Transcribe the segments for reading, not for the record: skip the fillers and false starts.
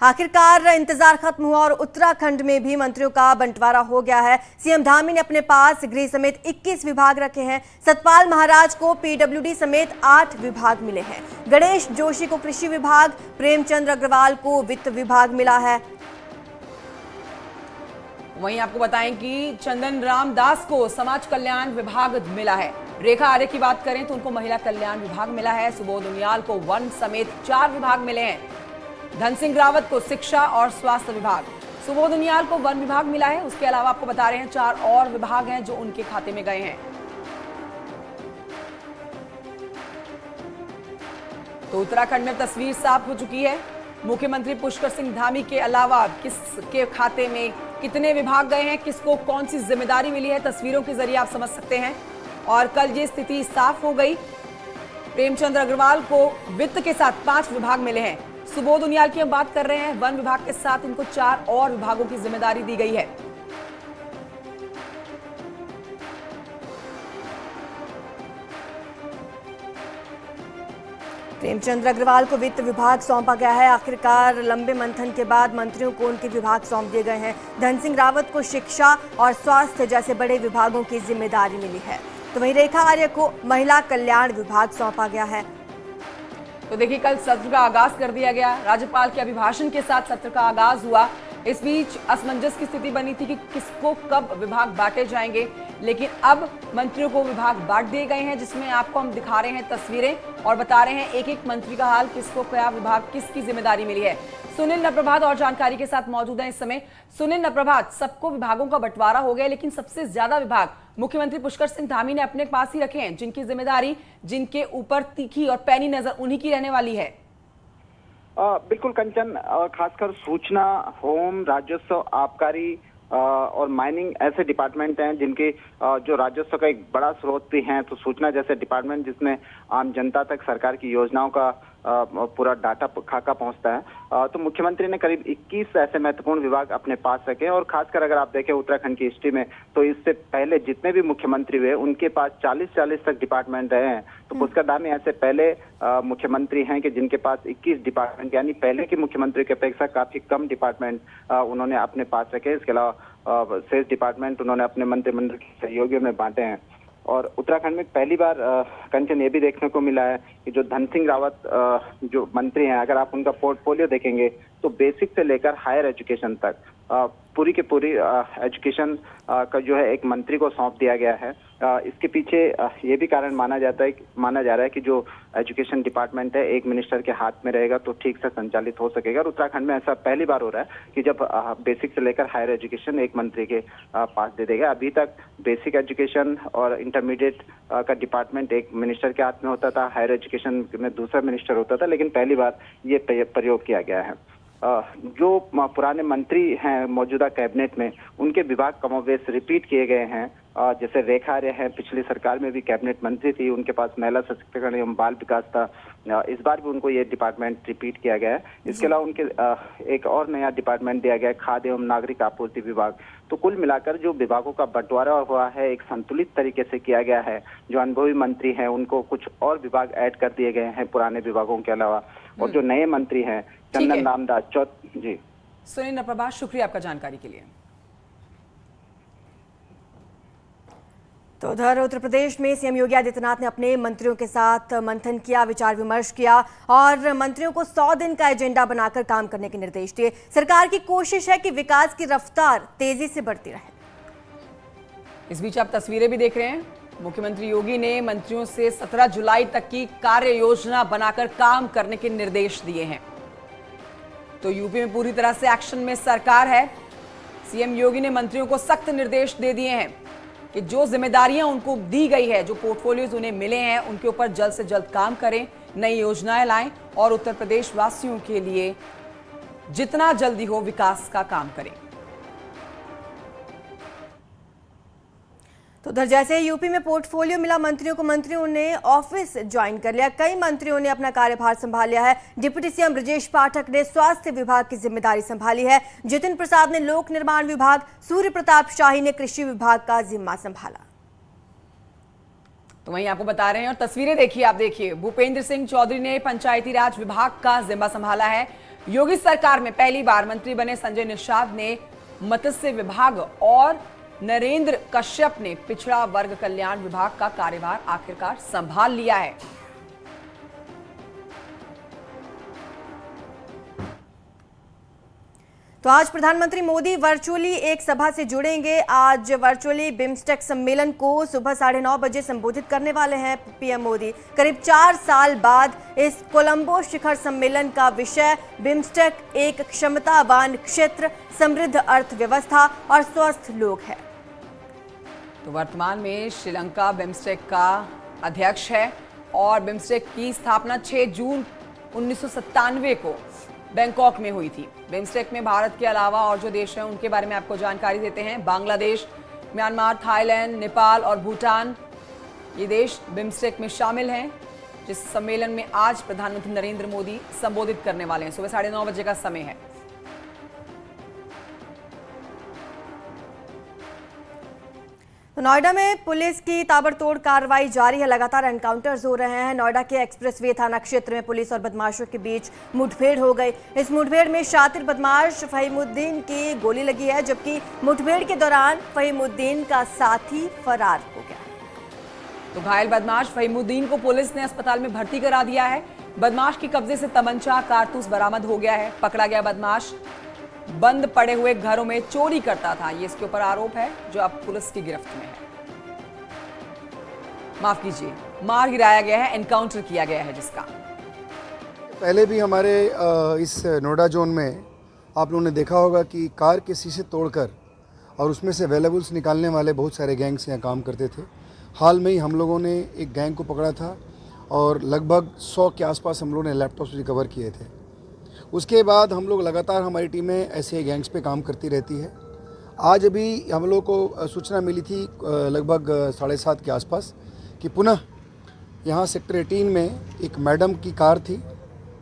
आखिरकार इंतजार खत्म हुआ और उत्तराखंड में भी मंत्रियों का बंटवारा हो गया है। सीएम धामी ने अपने पास गृह समेत 21 विभाग रखे हैं। सतपाल महाराज को पीडब्ल्यूडी समेत 8 विभाग मिले हैं। गणेश जोशी को कृषि विभाग, प्रेमचंद अग्रवाल को वित्त विभाग मिला है। वहीं आपको बताएं कि चंदन राम दास को समाज कल्याण विभाग मिला है। रेखा आर्य की बात करें तो उनको महिला कल्याण विभाग मिला है। सुबोध उनियाल को वन समेत 4 विभाग मिले हैं। धन सिंह रावत को शिक्षा और स्वास्थ्य विभाग, सुबोध उनियाल को वन विभाग मिला है। उसके अलावा आपको बता रहे हैं 4 और विभाग हैं जो उनके खाते में गए हैं। तो उत्तराखंड में तस्वीर साफ हो चुकी है। मुख्यमंत्री पुष्कर सिंह धामी के अलावा किसके खाते में कितने विभाग गए हैं, किसको कौन सी जिम्मेदारी मिली है, तस्वीरों के जरिए आप समझ सकते हैं। और कल ये स्थिति साफ हो गई। प्रेमचंद अग्रवाल को वित्त के साथ 5 विभाग मिले हैं। सुबोध उनियाल की हम बात कर रहे हैं, वन विभाग के साथ इनको 4 और विभागों की जिम्मेदारी दी गई है। प्रेमचंद अग्रवाल को वित्त विभाग सौंपा गया है। आखिरकार लंबे मंथन के बाद मंत्रियों को उनके विभाग सौंप दिए गए हैं। धन सिंह रावत को शिक्षा और स्वास्थ्य जैसे बड़े विभागों की जिम्मेदारी मिली है। तो वहीं रेखा आर्य को महिला कल्याण विभाग सौंपा गया है। तो देखिए, कल सत्र का आगाज कर दिया गया। राज्यपाल के अभिभाषण के साथ सत्र का आगाज हुआ। इस बीच असमंजस की स्थिति बनी थी कि किसको कब विभाग बांटे जाएंगे, लेकिन अब मंत्रियों को विभाग बांट दिए गए हैं, जिसमें आपको हम दिखा रहे हैं तस्वीरें और बता रहे हैं एक एक मंत्री का हाल, किसको क्या विभाग, किसकी जिम्मेदारी मिली है। सुनील नप्रभात और जानकारी के साथ मौजूद हैं इस समय। सुनील नप्रभात, सबको विभागों का बंटवारा हो गया, लेकिन सबसे ज्यादा विभाग मुख्यमंत्री पुष्कर सिंह धामी ने अपने पास ही रखे हैं, जिनकी जिम्मेदारी, जिनके ऊपर तीखी और पैनी नजर उन्हीं की रहने वाली है। बिल्कुल कंचन, खासकर सूचना, होम, राजस्व, आबकारी और माइनिंग ऐसे डिपार्टमेंट हैं जिनके जो राजस्व का एक बड़ा स्रोत भी हैं। तो सूचना जैसे डिपार्टमेंट जिसमें आम जनता तक सरकार की योजनाओं का पूरा डाटा खाका पहुंचता है। तो मुख्यमंत्री ने करीब 21 ऐसे महत्वपूर्ण विभाग अपने पास रखे। और खासकर अगर आप देखें उत्तराखंड की हिस्ट्री में, तो इससे पहले जितने भी मुख्यमंत्री हुए उनके पास 40 तक डिपार्टमेंट रहे हैं। तो पुष्कर धामी ऐसे पहले मुख्यमंत्री हैं कि जिनके पास 21 डिपार्टमेंट, यानी पहले के मुख्यमंत्री की अपेक्षा काफी कम डिपार्टमेंट उन्होंने अपने पास रखे। इसके अलावा शेष डिपार्टमेंट उन्होंने अपने मंत्रिमंडल के सहयोगियों में बांटे हैं। और उत्तराखंड में पहली बार कंचन ये भी देखने को मिला है कि जो धन सिंह रावत जो मंत्री हैं, अगर आप उनका पोर्टफोलियो देखेंगे तो बेसिक से लेकर हायर एजुकेशन तक पूरी के पूरी एजुकेशन का जो है एक मंत्री को सौंप दिया गया है। इसके पीछे ये भी कारण माना जा रहा है कि जो एजुकेशन डिपार्टमेंट है एक मिनिस्टर के हाथ में रहेगा तो ठीक से संचालित हो सकेगा। और उत्तराखंड में ऐसा पहली बार हो रहा है कि जब बेसिक से लेकर हायर एजुकेशन एक मंत्री के पास दे देगा। अभी तक बेसिक एजुकेशन और इंटरमीडिएट का डिपार्टमेंट एक मिनिस्टर के हाथ में होता था, हायर एजुकेशन में दूसरा मिनिस्टर होता था, लेकिन पहली बार ये प्रयोग किया गया है। जो पुराने मंत्री हैं मौजूदा कैबिनेट में, उनके विभाग कमोबेश रिपीट किए गए हैं। जैसे रेखा आर्य है, पिछली सरकार में भी कैबिनेट मंत्री थी, उनके पास महिला सशक्तिकरण एवं बाल विकास था। इस बार भी उनको ये डिपार्टमेंट रिपीट किया गया है। इसके अलावा उनके एक और नया डिपार्टमेंट दिया गया है, खाद्य एवं नागरिक आपूर्ति विभाग। तो कुल मिलाकर जो विभागों का बंटवारा हुआ है एक संतुलित तरीके से किया गया है। जो अनुभवी मंत्री हैं उनको कुछ और विभाग ऐड कर दिए गए हैं पुराने विभागों के अलावा। और जो नए मंत्री हैं चंदन राम दास जी। सुनील नप्रभात, शुक्रिया आपका जानकारी के लिए। तो उधर उत्तर प्रदेश में सीएम योगी आदित्यनाथ ने अपने मंत्रियों के साथ मंथन किया, विचार विमर्श किया और मंत्रियों को 100 दिन का एजेंडा बनाकर काम करने के निर्देश दिए। सरकार की कोशिश है कि विकास की रफ्तार तेजी से बढ़ती रहे। इस बीच आप तस्वीरें भी देख रहे हैं। मुख्यमंत्री योगी ने मंत्रियों से 17 जुलाई तक की कार्य योजना बनाकर काम करने के निर्देश दिए हैं। तो यूपी में पूरी तरह से एक्शन में सरकार है। सीएम योगी ने मंत्रियों को सख्त निर्देश दे दिए हैं कि जो जिम्मेदारियां उनको दी गई है, जो पोर्टफोलियोज उन्हें मिले हैं, उनके ऊपर जल्द से जल्द काम करें, नई योजनाएं लाएं और उत्तर प्रदेश वासियों के लिए जितना जल्दी हो विकास का काम करें। तो उधर जैसे यूपी में पोर्टफोलियो मिला मंत्रियों ने ऑफिस ज्वाइन कर लिया। कई मंत्रियों ने अपना कार्यभार संभाल लिया है। डिप्टी सीएम ब्रजेश पाठक ने स्वास्थ्य विभाग की जिम्मेदारी संभाली है। जितिन प्रसाद ने लोक निर्माण विभाग, सूर्य प्रताप शाही ने कृषि विभाग का जिम्मा संभाला। तो वहीं आपको बता रहे हैं और तस्वीरें देखिए, आप देखिए, भूपेंद्र सिंह चौधरी ने पंचायती राज विभाग का जिम्मा संभाला है। योगी सरकार में पहली बार मंत्री बने संजय निषाद ने मत्स्य विभाग और नरेंद्र कश्यप ने पिछड़ा वर्ग कल्याण विभाग का कार्यभार आखिरकार संभाल लिया है। तो आज प्रधानमंत्री मोदी वर्चुअली एक सभा से जुड़ेंगे। आज वर्चुअली बिम्स्टेक सम्मेलन को सुबह 9:30 बजे संबोधित करने वाले हैं पीएम मोदी। करीब 4 साल बाद इस कोलंबो शिखर सम्मेलन का विषय बिम्स्टेक एक क्षमतावान क्षेत्र, समृद्ध अर्थव्यवस्था और स्वस्थ लोग है। तो वर्तमान में श्रीलंका बिम्स्टेक का अध्यक्ष है और बिम्स्टेक की स्थापना 6 जून 1997 को बैंकॉक में हुई थी। बिम्स्टेक में भारत के अलावा और जो देश हैं उनके बारे में आपको जानकारी देते हैं। बांग्लादेश, म्यांमार, थाईलैंड, नेपाल और भूटान, ये देश बिम्स्टेक में शामिल हैं, जिस सम्मेलन में आज प्रधानमंत्री नरेंद्र मोदी संबोधित करने वाले हैं। सुबह 9:30 बजे का समय है। तो नोएडा में पुलिस की ताबड़तोड़ कार्रवाई जारी है। लगातार एनकाउंटर्स हो रहे हैं। नोएडा के एक्सप्रेसवे थाना क्षेत्र में पुलिस और बदमाशों के बीच मुठभेड़ हो गई। इस मुठभेड़ में शातिर बदमाश फहीमुद्दीन की गोली लगी है, जबकि मुठभेड़ के दौरान फहीमुद्दीन का साथी फरार हो गया। तो घायल बदमाश फहीमुद्दीन को पुलिस ने अस्पताल में भर्ती करा दिया है। बदमाश के कब्जे से तमंचा, कारतूस बरामद हो गया है। पकड़ा गया बदमाश बंद पड़े हुए घरों में चोरी करता था, ये इसके ऊपर आरोप है, जो अब पुलिस की गिरफ्त में है। माफ कीजिए, मार गिराया गया है, एनकाउंटर किया गया है जिसका। पहले भी हमारे इस नोएडा जोन में आप लोगों ने देखा होगा कि कार के शीशे तोड़कर और उसमें से वैल्यूएबल्स निकालने वाले बहुत सारे गैंग्स यहाँ काम करते थे। हाल में ही हम लोगों ने एक गैंग को पकड़ा था और लगभग 100 के आसपास हम लोगों ने लैपटॉप्स रिकवर किए थे। उसके बाद हम लोग लगातार, हमारी टीमें ऐसे गैंग्स पे काम करती रहती है। आज अभी हम लोग को सूचना मिली थी लगभग 7:30 के आसपास कि पुनः यहाँ सेक्टर 18 में एक मैडम की कार थी,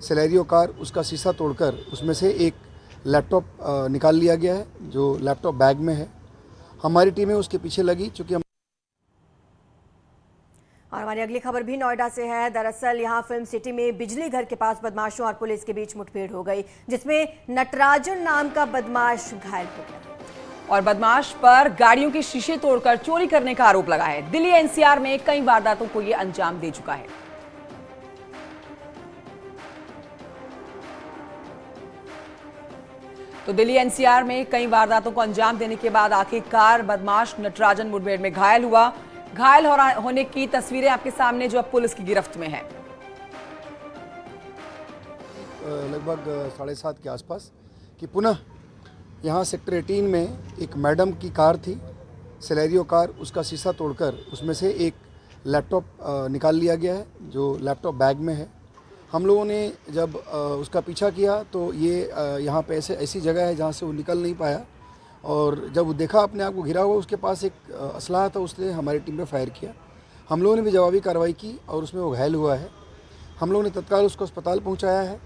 सेलेरियो कार, उसका शीशा तोड़कर उसमें से एक लैपटॉप निकाल लिया गया है, जो लैपटॉप बैग में है। हमारी टीमें उसके पीछे लगी, चूँकि और हमारी अगली खबर भी नोएडा से है। दरअसल यहां फिल्म सिटी में बिजली घर के पास बदमाशों और पुलिस के बीच मुठभेड़ हो गई, जिसमें नटराजन नाम का बदमाश घायल हो गया और बदमाश पर गाड़ियों के शीशे तोड़कर चोरी करने का आरोप लगा है। दिल्ली एनसीआर में कई वारदातों को यह अंजाम दे चुका है। तो दिल्ली एनसीआर में कई वारदातों को अंजाम देने के बाद आखिरकार बदमाश नटराजन मुठभेड़ में घायल हुआ। घायल होने की तस्वीरें आपके सामने, जो अब पुलिस की गिरफ्त में है। लगभग 7:30 के आसपास कि पुनः यहाँ सेक्टर 18 में एक मैडम की कार थी, सेलेरियो कार, उसका शीशा तोड़कर उसमें से एक लैपटॉप निकाल लिया गया है, जो लैपटॉप बैग में है। हम लोगों ने जब उसका पीछा किया तो ये यहाँ पे ऐसी जगह है जहाँ से वो निकल नहीं पाया, और जब वो देखा अपने आप को घिरा हुआ, उसके पास एक असलाह था, उसने हमारी टीम पे फायर किया। हम लोगों ने भी जवाबी कार्रवाई की और उसमें वो घायल हुआ है। हम लोगों ने तत्काल उसको अस्पताल पहुंचाया है।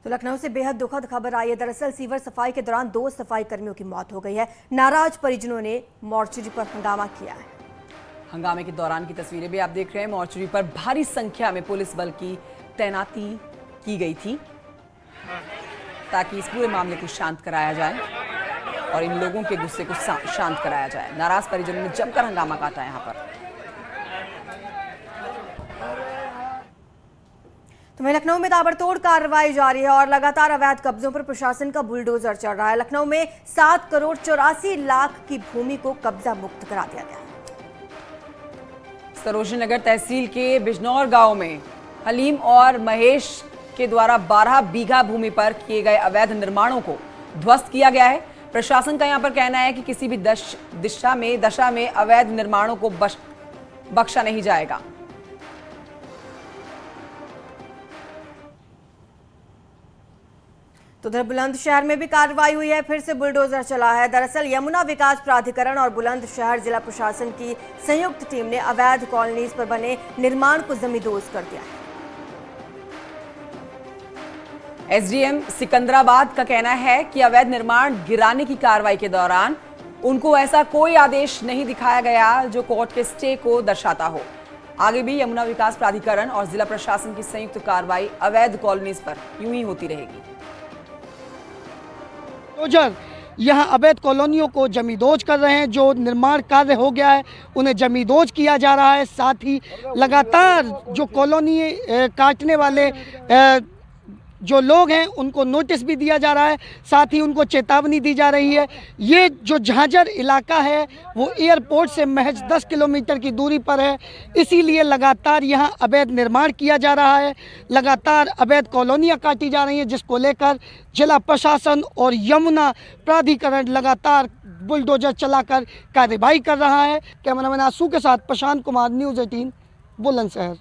तो लखनऊ से बेहद दुखद खबर आई है। दरअसल सीवर सफाई के दौरान 2 सफाई कर्मियों की मौत हो गई है। नाराज परिजनों ने मोर्चरी पर हंगामा किया है। हंगामे के दौरान की तस्वीरें भी आप देख रहे हैं। मोर्चरी पर भारी संख्या में पुलिस बल की तैनाती की गई थी ताकि इस पूरे मामले को शांत कराया जाए और इन लोगों के गुस्से को शांत कराया जाए। नाराज परिजनों ने जमकर हंगामा काटा यहाँ पर। तो वहीं लखनऊ में ताबड़तोड़ कार्रवाई जारी है और लगातार अवैध कब्जों पर प्रशासन का बुलडोजर चल रहा है। लखनऊ में 7 करोड़ 84 लाख की भूमि को कब्जा मुक्त करा दिया गया। सरोजनी नगर तहसील के बिजनौर गांव में हलीम और महेश के द्वारा 12 बीघा भूमि पर किए गए अवैध निर्माणों को ध्वस्त किया गया है। प्रशासन का यहां पर कहना है कि किसी भी दशा में अवैध निर्माणों को बख्शा नहीं जाएगा। तो उधर बुलंदशहर में भी कार्रवाई हुई है, फिर से बुलडोजर चला है। दरअसल यमुना विकास प्राधिकरण और बुलंदशहर जिला प्रशासन की संयुक्त टीम ने अवैध कॉलोनीज पर बने निर्माण को जमींदोज कर दिया है। एसडीएम सिकंदराबाद का कहना है कि अवैध निर्माण गिराने की कार्रवाई के दौरान उनको ऐसा कोई आदेश नहीं दिखाया गया जो कोर्ट के स्टे को दर्शाता हो। आगे भी यमुना विकास प्राधिकरण और जिला प्रशासन की संयुक्त कार्रवाई अवैध कॉलोनीज पर यूं ही होती रहेगी। यहाँ अवैध कॉलोनियों को जमींदोज कर रहे हैं। जो निर्माण कार्य हो गया है उन्हें जमींदोज किया जा रहा है। साथ ही लगातार जो कॉलोनी काटने वाले जो लोग हैं उनको नोटिस भी दिया जा रहा है, साथ ही उनको चेतावनी दी जा रही है। ये जो झांझर इलाका है वो एयरपोर्ट से महज 10 किलोमीटर की दूरी पर है, इसीलिए लगातार यहाँ अवैध निर्माण किया जा रहा है। लगातार अवैध कॉलोनियाँ काटी जा रही हैं, जिसको लेकर जिला प्रशासन और यमुना प्राधिकरण लगातार बुलडोजर चलाकर कार्रवाई कर रहा है। कैमरामैन आंसू के साथ प्रशांत कुमार, न्यूज़ 18, बुलंदशहर।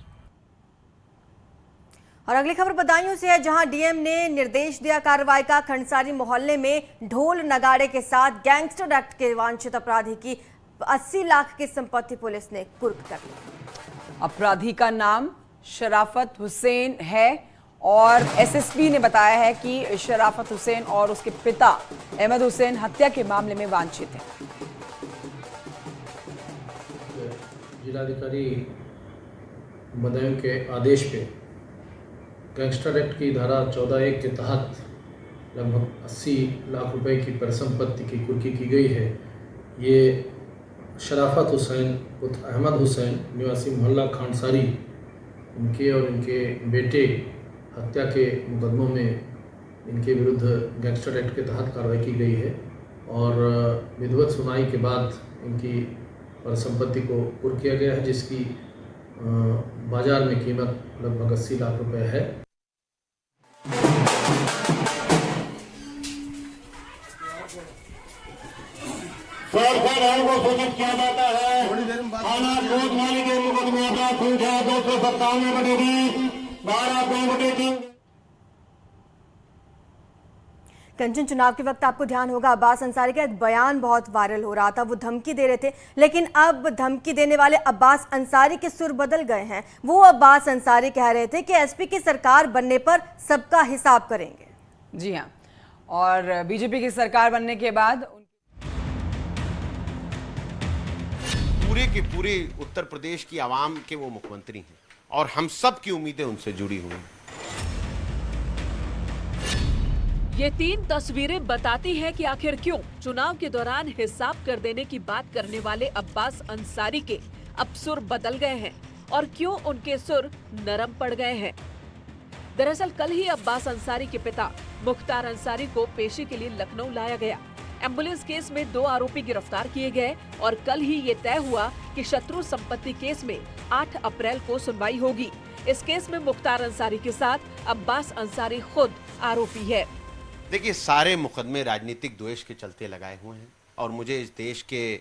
और अगली खबर बदायूं से है, जहां डीएम ने निर्देश दिया कार्रवाई का। खंडसारी मोहल्ले में ढोल नगाड़े के साथ गैंगस्टर एक्ट के वांछित अपराधी की 80 लाख की संपत्ति पुलिस ने कुर्क कर ली। अपराधी का नाम शराफत हुसैन है और एसएसपी ने बताया है कि शराफत हुसैन और उसके पिता अहमद हुसैन हत्या के मामले में वांछित है। जिलाधिकारी बदायूं के आदेश पे गैंगस्टर एक्ट की धारा 14(1) के तहत लगभग 80 लाख रुपए की परिसंपत्ति की कुर्की की गई है। ये शराफत हुसैन उर्फ अहमद हुसैन निवासी मोहल्ला खानसारी, इनके और इनके बेटे हत्या के मुकदमों में इनके विरुद्ध गैंगस्टर एक्ट के तहत कार्रवाई की गई है और विधिवत सुनवाई के बाद इनकी परिसंपत्ति को कुर्क किया गया है, जिसकी बाजार में कीमत लगभग 80 लाख रुपए है। को सूचित किया जाता है थाना कोट माली के मुकदमे का संख्या 297/12 कंचन, चुनाव के वक्त आपको ध्यान होगा अब्बास अंसारी का एक बयान बहुत वायरल हो रहा था। वो धमकी दे रहे थे, लेकिन अब धमकी देने वाले अब्बास अंसारी के सुर बदल गए हैं। वो अब्बास अंसारी कह रहे थे कि एसपी की सरकार बनने पर सबका हिसाब करेंगे। जी हाँ, और बीजेपी की सरकार बनने के बाद पूरे की पूरी उत्तर प्रदेश की आवाम के वो मुख्यमंत्री हैं और हम सब की उम्मीदें उनसे जुड़ी हुई हैं। ये 3 तस्वीरें बताती हैं कि आखिर क्यों चुनाव के दौरान हिसाब कर देने की बात करने वाले अब्बास अंसारी के अब सुर बदल गए हैं और क्यों उनके सुर नरम पड़ गए हैं। दरअसल कल ही अब्बास अंसारी के पिता मुख्तार अंसारी को पेशी के लिए लखनऊ लाया गया। एम्बुलेंस केस में 2 आरोपी गिरफ्तार किए गए और कल ही ये तय हुआ कि शत्रु संपत्ति केस में 8 अप्रैल को सुनवाई होगी। इस केस में मुख्तार अंसारी के साथ अब्बास अंसारी खुद आरोपी है। देखिए, सारे मुकदमे राजनीतिक द्वेष के चलते लगाए हुए हैं और मुझे इस देश के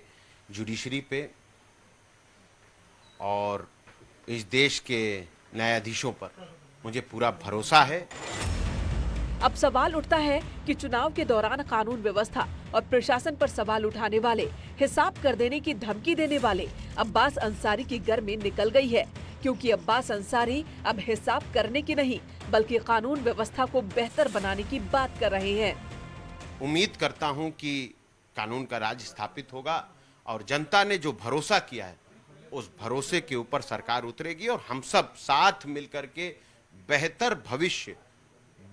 जुडिशरी पे और इस देश के न्यायाधीशों पर मुझे पूरा भरोसा है। अब सवाल उठता है कि चुनाव के दौरान कानून व्यवस्था और प्रशासन पर सवाल उठाने वाले, हिसाब कर देने की धमकी देने वाले अब्बास अंसारी की गर्मी निकल गई है, क्योंकि अब्बास अंसारी अब हिसाब करने की नहीं बल्कि कानून व्यवस्था को बेहतर बनाने की बात कर रहे हैं। उम्मीद करता हूं कि कानून का राज स्थापित होगा और जनता ने जो भरोसा किया है उस भरोसे के ऊपर सरकार उतरेगी और हम सब साथ मिलकर के बेहतर भविष्य,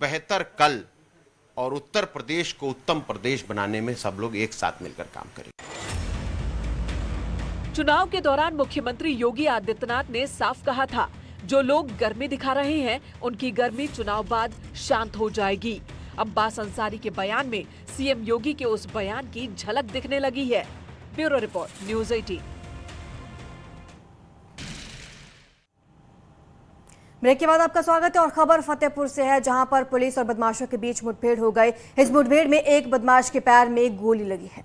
बेहतर कल और उत्तर प्रदेश को उत्तम प्रदेश बनाने में सब लोग एक साथ मिलकर काम करेंगे। चुनाव के दौरान मुख्यमंत्री योगी आदित्यनाथ ने साफ कहा था, जो लोग गर्मी दिखा रहे हैं उनकी गर्मी चुनाव बाद शांत हो जाएगी। अब्बास अंसारी के बयान में सीएम योगी के उस बयान की झलक दिखने लगी है। Bureau report, news 18। ब्रेक के बाद आपका स्वागत है और खबर फतेहपुर से है, जहां पर पुलिस और बदमाशों के बीच मुठभेड़ हो गई। इस मुठभेड़ में एक बदमाश के पैर में गोली लगी है।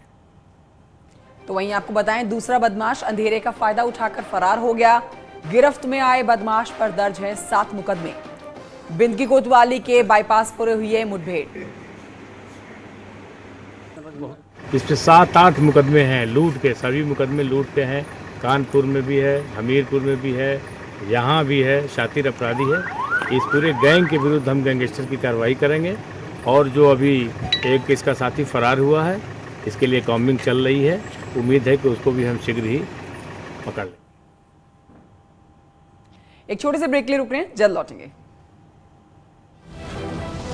तो वहीं आपको बताएं, दूसरा बदमाश अंधेरे का फायदा उठाकर फरार हो गया। गिरफ्त में आए बदमाश पर दर्ज है 7 मुकदमे। बिंदकी कोतवाली के बाईपास पर हुई है मुठभेड़। इस पे 7-8 मुकदमे हैं लूट के, सभी मुकदमे लूट के हैं। कानपुर में भी है, हमीरपुर में भी है, यहाँ भी है, शातिर अपराधी है। इस पूरे गैंग के विरुद्ध हम गैंगस्टर की कार्रवाई करेंगे और जो अभी एक इसका साथी फरार हुआ है, इसके लिए कॉम्बिंग चल रही है। उम्मीद है कि उसको भी हम शीघ्र ही पकड़ लें। एक छोटे से ब्रेक के लिए रुक रहे हैं, जल्द लौटेंगे।